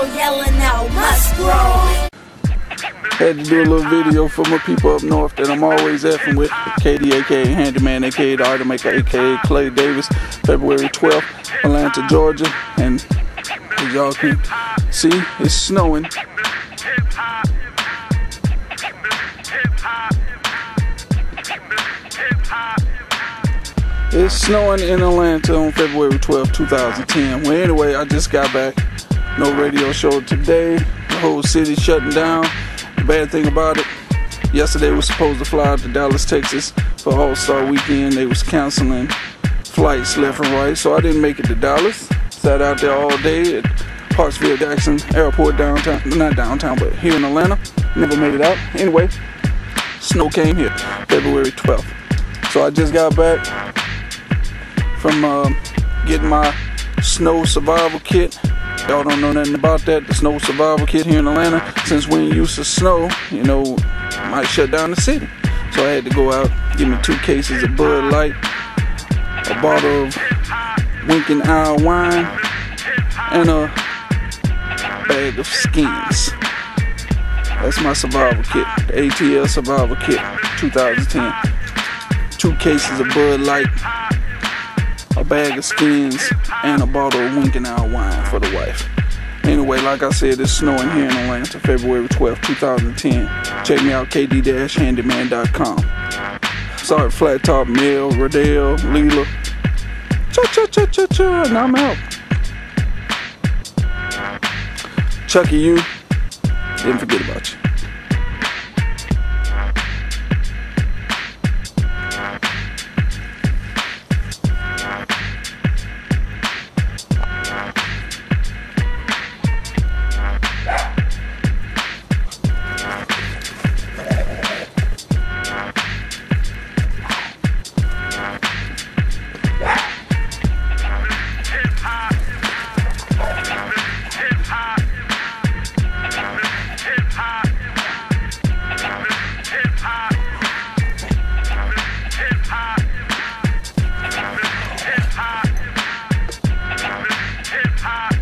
Musgrow, yelling out Musgrow. Had to do a little video for my people up north that I'm always effing with. KD, aka Handyman, aka The Art Maker, aka Clay Davis. February 12th, Atlanta, Georgia. And as y'all can see, it's snowing. It's snowing in Atlanta on February 12th, 2010. Well, anyway, I just got back. No radio show today. The whole city shutting down. The bad thing about it, yesterday we was supposed to fly out to Dallas, Texas for All-Star Weekend. They was canceling flights left and right, so I didn't make it to Dallas. Sat out there all day at Hartsfield-Jackson Airport downtown, not downtown, but here in Atlanta. Never made it out. Anyway, snow came here February 12th. So I just got back from getting my snow survival kit. Y'all don't know nothing about that. The snow survival kit here in Atlanta, since we ain't used to snow, you know, might shut down the city. So I had to go out, give me 2 cases of Bud Light, a bottle of Winking Eye wine, and a bag of skins. That's my survival kit, the ATL survival kit 2010. 2 cases of Bud Light, a bag of skins, and a bottle of Winking Eye wine for the wife. Anyway, like I said, it's snowing here in Atlanta, February 12th, 2010. Check me out, kd-handyman.com. Sorry, Flat Top, Mel, Radell, Leela. Cha-cha-cha-cha-cha, and I'm out. Chucky, you, didn't forget about you. Hip hop.